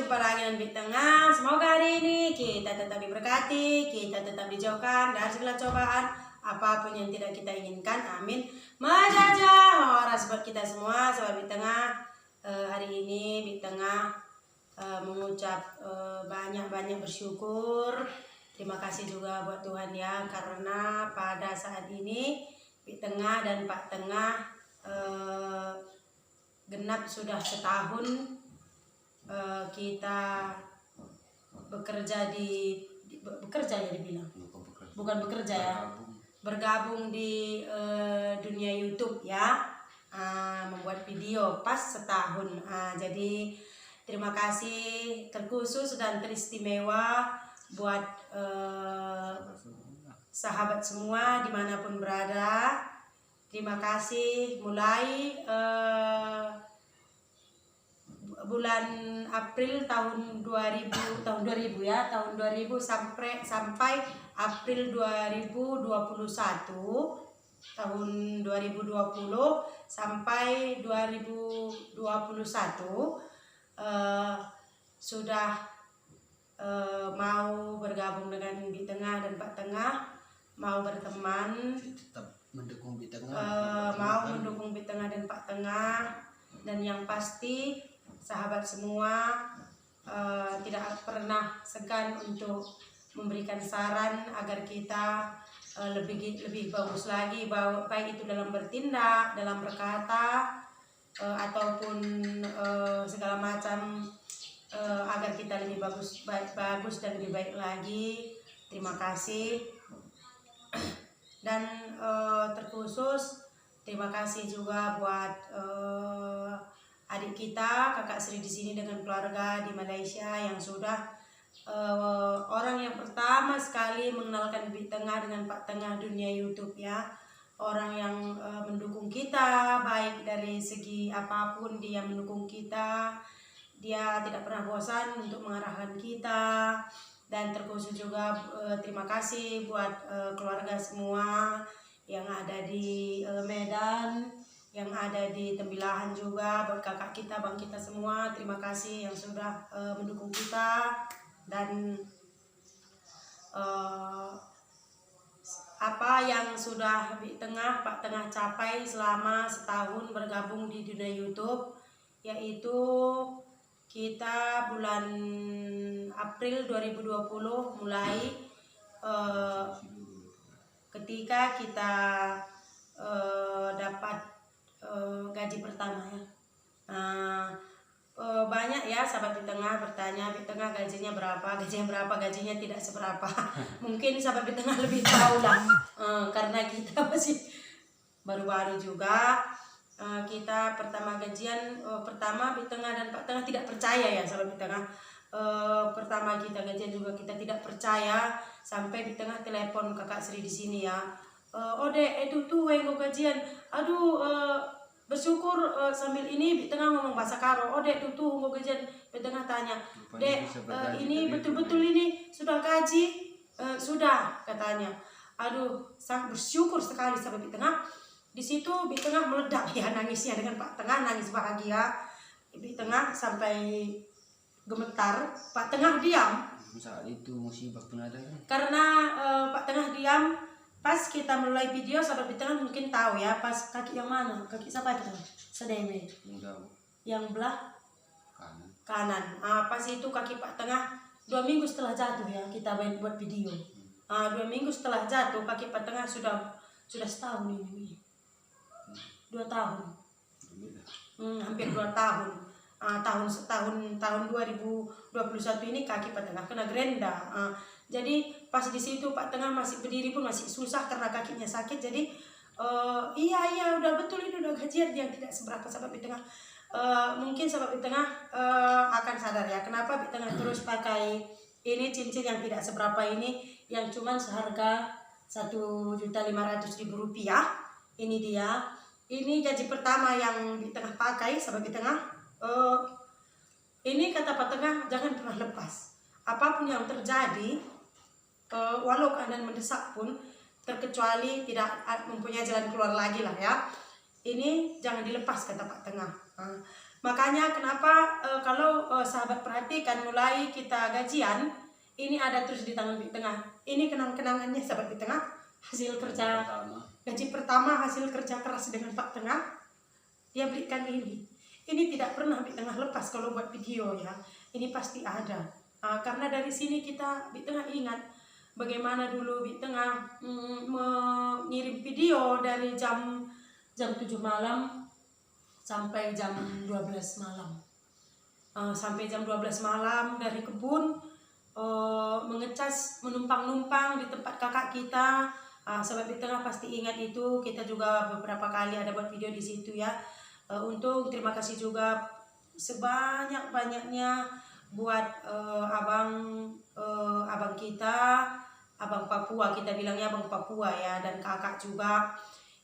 jumpa lagi dengan Bit Tengah. Semoga hari ini kita tetap diberkati, kita tetap dijauhkan dari segala cobaan, apapun yang tidak kita inginkan. Amin. Majajah waras buat kita semua, sobat Bit Tengah. Hari ini Bit Tengah mengucap banyak-banyak bersyukur. Terima kasih juga buat Tuhan ya, karena pada saat ini Bit Tengah dan Pak Tengah genap sudah setahun kita bekerja bekerja ya dibilang, bukan bekerja ya, bergabung di dunia YouTube ya, membuat video pas setahun. Jadi terima kasih terkhusus dan teristimewa buat sahabat semua dimanapun berada. Terima kasih mulai bulan April tahun 2000 ya, tahun 2000 sampai April 2021, tahun 2020 sampai 2021 sudah mau bergabung dengan Bit Tengah dan Pak Tengah, mau berteman, tetap mendukung Bit Tengah, mau mendukung Bit Tengah dan Pak Tengah, dan yang pasti sahabat semua tidak pernah segan untuk memberikan saran agar kita lebih bagus lagi, baik itu dalam bertindak, dalam berkata, ataupun segala macam, agar kita lebih bagus dan lebih baik lagi. Terima kasih. Dan terkhusus terima kasih juga buat adik kita, Kakak Sri di sini dengan keluarga di Malaysia yang sudah orang yang pertama sekali mengenalkan Bit Tengah dengan Pak Tengah dunia YouTube ya. Orang yang mendukung kita, baik dari segi apapun dia mendukung kita. Dia tidak pernah bosan untuk mengarahkan kita. Dan terkhusus juga terima kasih buat keluarga semua yang ada di Medan, yang ada di Tembilahan juga, buat kakak kita, bang kita semua. Terima kasih yang sudah mendukung kita. Dan apa yang sudah Bit Tengah, Pak Tengah capai selama setahun bergabung di dunia YouTube, yaitu kita bulan April 2020 mulai ketika kita dapat gaji pertama ya. Banyak ya sahabat Bit Tengah bertanya, Bit Tengah gajinya berapa? Gajinya tidak seberapa. Mungkin sahabat Bit Tengah lebih tahu lah, karena kita masih baru-baru juga. Kita pertama gajian, pertama Bit Tengah dan Pak Tengah tidak percaya ya sahabat Bit Tengah. Pertama kita gajian juga kita tidak percaya, sampai Bit Tengah telepon Kakak Sri di sini ya. Dek, itu tuh yang gajian. Aduh, bersyukur sambil ini Bit Tengah ngomong bahasa Karo. Dek, tuh gajian. Bit Tengah tanya, Dek, ini betul-betul ini sudah gaji? Sudah katanya. Aduh, sangat bersyukur sekali sahabat Bit Tengah. Di situ Bit Tengah meledak ya nangisnya dengan Pak Tengah, nangis bahagia. Bit Tengah sampai gemetar. Pak Tengah diam. Saat itu musibah pun ada kan? Karena Pak Tengah diam. Pas kita mulai video, sahabat Bit Tengah mungkin tahu ya, pas kaki yang mana? Kaki siapa itu? Sedeme. Yang belah kanan. Pas itu kaki Pak Tengah 2 minggu setelah jatuh ya, kita buat video. 2 minggu setelah jatuh, kaki Pak Tengah sudah setahun ini. 2 tahun. Hampir 2 tahun. Tahun 2021 ini kaki Pak Tengah kena gerenda. Jadi pas di situ Pak Tengah masih berdiri pun masih susah karena kakinya sakit. Jadi iya udah betul ini udah gajian yang tidak seberapa sahabat Bit Tengah. Mungkin sahabat Bit Tengah akan sadar ya kenapa Bit Tengah terus pakai ini cincin yang tidak seberapa ini, yang cuman seharga Rp1.500.000. Ini dia. Ini gaji pertama yang Bit Tengah pakai sahabat Bit Tengah. Ini kata Pak Tengah, jangan pernah lepas. Apapun yang terjadi, walau keadaan mendesak pun, terkecuali tidak mempunyai jalan keluar lagi lah ya. Ini jangan dilepas kata Pak Tengah. Makanya kenapa kalau sahabat perhatikan mulai kita gajian, ini ada terus di tangan Big Tengah. Ini kenang-kenangannya sahabat Big Tengah, hasil kerja gaji pertama, hasil kerja keras dengan Pak Tengah. Dia berikan ini. Ini tidak pernah Big Tengah lepas kalau buat video ya. Ini pasti ada. Karena dari sini kita Big Tengah ingat bagaimana dulu Big Tengah mengirim video dari jam 7 malam sampai jam 12 malam. Sampai jam 12 malam dari kebun mengecas, menumpang-numpang di tempat kakak kita. Sobat Big Tengah pasti ingat itu. Kita juga beberapa kali ada buat video di situ ya. Untuk terima kasih juga sebanyak-banyaknya buat abang kita, abang Papua, kita bilangnya abang Papua ya, dan kakak juga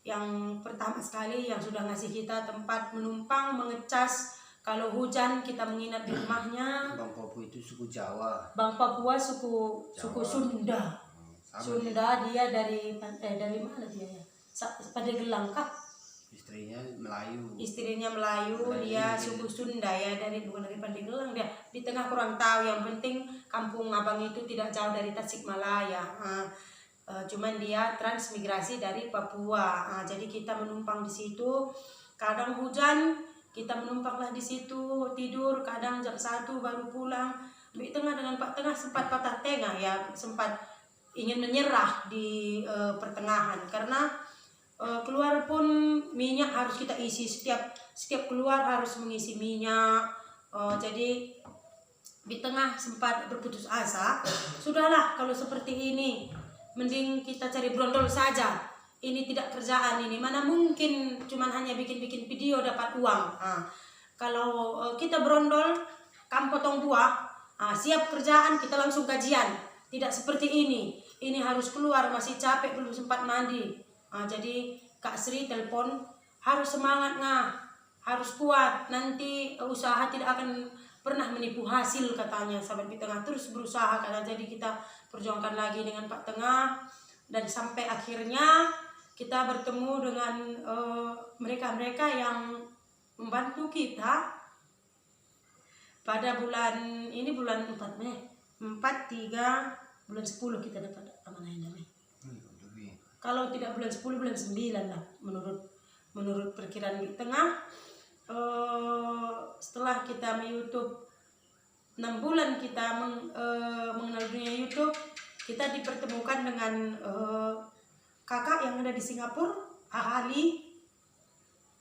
yang pertama sekali yang sudah ngasih kita tempat menumpang, mengecas. Kalau hujan kita menginap di rumahnya. Bang Papua itu suku Jawa. Bang Papua suku Sunda. Sunda dia dari mana dia ya? Pandeglang kah? Istrinya Melayu, dia suku Sunda ya, bukan dari Pandeglang dia. Di tengah kurang tahu, yang penting kampung abang itu tidak jauh dari Tasikmalaya. Cuman dia transmigrasi dari Papua. Jadi kita menumpang di situ. Kadang hujan, kita menumpanglah di situ, tidur. Kadang jam 1 baru pulang. Big Tengah dengan Pak Tengah sempat patah tengah ya, sempat ingin menyerah di pertengahan karena keluar pun minyak harus kita isi, setiap keluar harus mengisi minyak. Jadi Big Tengah sempat berputus asa. Sudahlah kalau seperti ini, mending kita cari brondol saja. Ini tidak kerjaan ini. Mana mungkin cuman hanya bikin-bikin video dapat uang. Kalau kita brondol, potong buah, siap kerjaan kita langsung gajian. Tidak seperti ini. Ini harus keluar, masih capek, belum sempat mandi. Jadi Kak Sri telepon, harus semangat harus kuat. Nanti usaha tidak akan pernah menipu hasil katanya sahabat Big Tengah. Terus berusaha karena jadi kita perjuangkan lagi dengan Pak Tengah, dan sampai akhirnya kita bertemu dengan mereka-mereka yang membantu kita pada bulan 4 Mei 3 bulan 10 kita dapat amanah ini. Kalau tidak bulan 10 bulan 9 lah menurut perkiraan Big Tengah. Setelah kita YouTube 6 bulan kita mengenal dunia YouTube, kita dipertemukan dengan kakak yang ada di Singapura, ahli.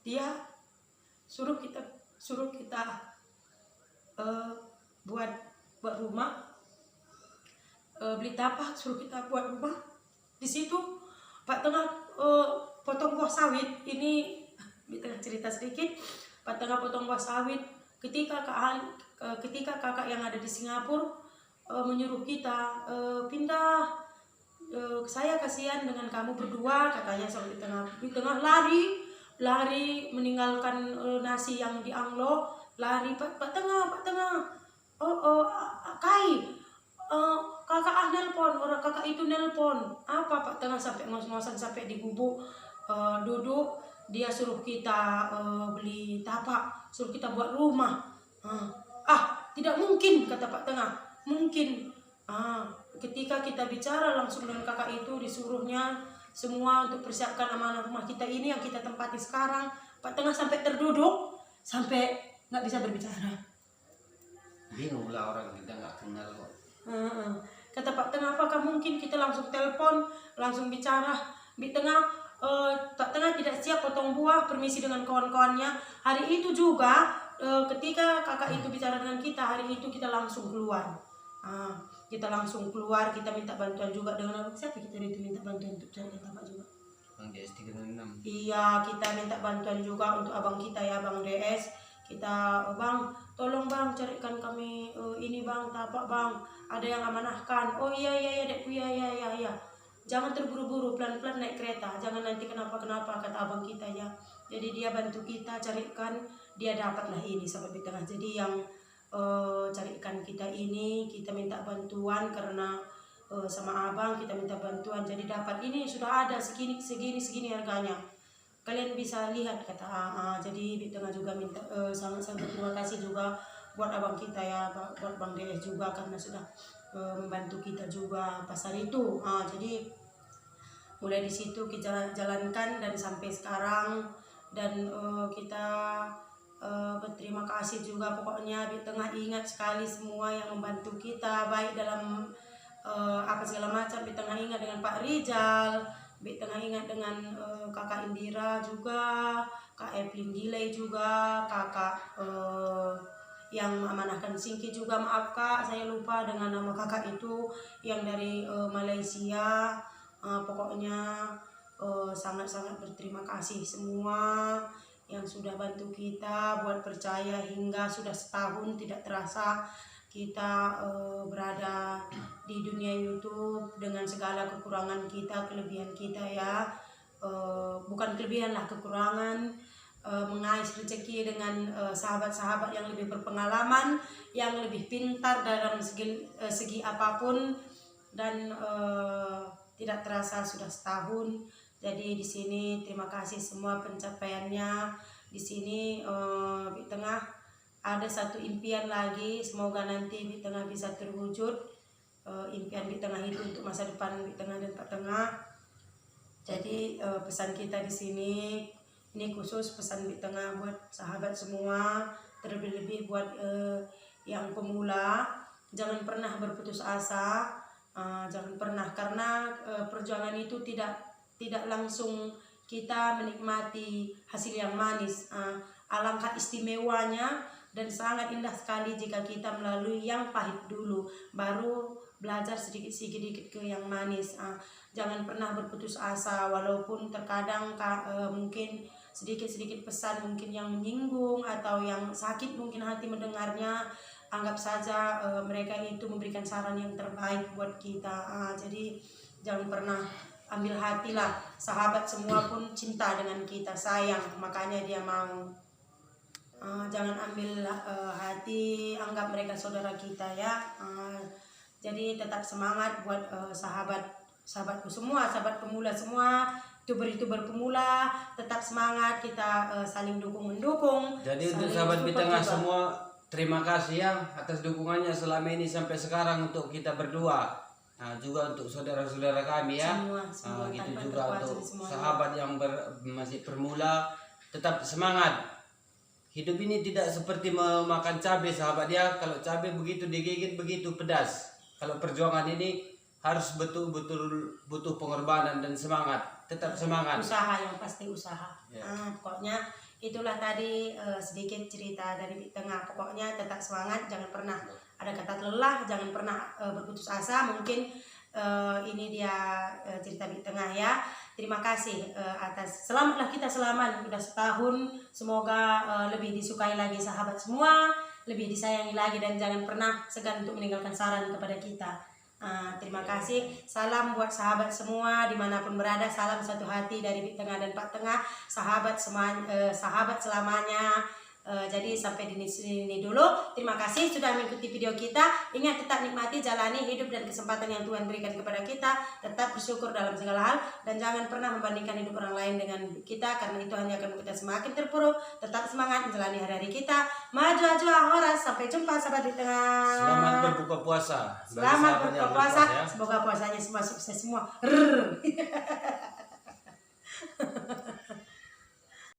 Dia suruh kita buat rumah, beli tapak, suruh kita buat rumah. Di situ Pak Tengah potong buah sawit. Ini Tengah cerita sedikit. Pak Tengah potong buah sawit ketika kakak yang ada di Singapura menyuruh kita pindah. Saya kasihan dengan kamu berdua, katanya sama Di Tengah lari meninggalkan nasi yang di Anglo, lari Pak Tengah. Kai, kakak nelpon, orang kakak itu nelpon. Apa Pak Tengah sampai ngos-ngosan sampai di gubuk duduk. Dia suruh kita beli tapak, suruh kita buat rumah. Tidak mungkin, kata Pak Tengah. Mungkin. Ketika kita bicara langsung dengan kakak itu, disuruhnya semua untuk persiapkan amanah rumah kita ini yang kita tempati sekarang. Pak Tengah sampai terduduk, sampai nggak bisa berbicara. Bingung lah, orang kita nggak kenal kok. Kata Pak Tengah, apakah mungkin kita langsung telepon, langsung bicara? Big Tengah, Pak Tengah tidak siap potong buah, permisi dengan kawan-kawannya. Hari itu juga ketika kakak itu bicara dengan kita, hari itu kita langsung keluar. Kita langsung keluar, kita minta bantuan juga dengan siapa kita itu minta bantuan untuk cari tapak juga. Bang DS 366. Iya, kita minta bantuan juga untuk abang kita ya, Bang DS. Kita, Bang, tolong Bang carikan kami ini Bang, tapak Bang. Ada yang amanahkan. Oh iya Dekku, iya. Jangan terburu-buru, pelan-pelan naik kereta. Jangan nanti kenapa-kenapa, kata abang kita ya. Jadi dia bantu kita carikan, dia dapatlah ini sahabat Big Tengah. Jadi yang carikan kita ini, kita minta bantuan karena sama abang kita minta bantuan. Jadi dapat ini sudah ada segini harganya. kalian bisa lihat kata jadi di tengah juga minta sangat-sangat terima kasih juga buat abang kita ya, buat Bang DS juga karena sudah membantu kita juga pasal itu. Jadi mulai di situ kita jalankan dan sampai sekarang, dan kita berterima kasih juga pokoknya. Di tengah ingat sekali semua yang membantu kita baik dalam apa segala macam. Di tengah ingat dengan Pak Rizal, di tengah ingat dengan kakak Indira juga, kak Evelyn Gilay juga, kakak yang amanahkan Singki juga, maaf kak saya lupa dengan nama kakak itu yang dari Malaysia. Pokoknya sangat-sangat berterima kasih semua yang sudah bantu kita buat percaya hingga sudah setahun tidak terasa kita berada di dunia YouTube dengan segala kekurangan kita, kelebihan kita ya, bukan kelebihan lah, kekurangan, mengais rezeki dengan sahabat-sahabat yang lebih berpengalaman, yang lebih pintar dalam segi apapun, dan tidak terasa sudah setahun. Jadi di sini terima kasih semua pencapaiannya. Di sini di tengah ada satu impian lagi, semoga nanti di tengah bisa terwujud. Impian di tengah itu untuk masa depan di tengah dan Pak Tengah. Jadi pesan kita di sini ini khusus pesan di tengah buat sahabat semua, terlebih-lebih buat yang pemula, jangan pernah berputus asa. Jangan pernah, karena perjuangan itu tidak langsung kita menikmati hasil yang manis. Alangkah istimewanya dan sangat indah sekali jika kita melalui yang pahit dulu, baru belajar sedikit-sedikit ke yang manis. Jangan pernah berputus asa, walaupun terkadang mungkin sedikit-sedikit pesan mungkin yang menyinggung atau yang sakit mungkin hati mendengarnya. Anggap saja mereka itu memberikan saran yang terbaik buat kita. Jadi jangan pernah ambil hati lah. Sahabat semua pun cinta dengan kita, sayang, makanya dia mau. Jangan ambil hati, anggap mereka saudara kita ya. Jadi tetap semangat buat sahabatku semua, sahabat pemula semua, youtuber pemula, tetap semangat, kita saling dukung-mendukung. Jadi untuk sahabat di tengah semua, terima kasih ya atas dukungannya selama ini sampai sekarang untuk kita berdua. Juga untuk saudara-saudara kami ya. Semua Gitu tanpa juga terkecuali untuk semuanya. sahabat yang masih bermula, tetap semangat. Hidup ini tidak seperti memakan cabai sahabat ya. Kalau cabai begitu digigit begitu pedas. Kalau perjuangan ini harus betul-betul butuh pengorbanan dan semangat. Tetap semangat. Usaha, yang pasti usaha. Ya. Pokoknya itulah tadi sedikit cerita dari di tengah. Pokoknya tetap semangat, jangan pernah ada kata lelah, jangan pernah berputus asa. Mungkin ini dia cerita di tengah ya. Terima kasih atas, selamatlah kita selamat udah setahun. Semoga lebih disukai lagi sahabat semua, lebih disayangi lagi, dan jangan pernah segan untuk meninggalkan saran kepada kita. Terima kasih. Salam buat sahabat semua dimanapun berada. Salam satu hati dari Bik Tengah dan Pak Tengah. Sahabat semuanya, sahabat selamanya. Jadi sampai di sini dulu. Terima kasih sudah mengikuti video kita. Ingat, tetap nikmati, jalani hidup dan kesempatan yang Tuhan berikan kepada kita. Tetap bersyukur dalam segala hal, dan jangan pernah membandingkan hidup orang lain dengan kita, karena itu hanya akan membuat kita semakin terpuruk. Tetap semangat menjalani hari-hari kita. Maju horas. Sampai jumpa sahabat di tengah. Selamat berbuka puasa. Bagi Selamat sahabat yang berbuka puasa. ya. Semoga puasanya semua sukses semua.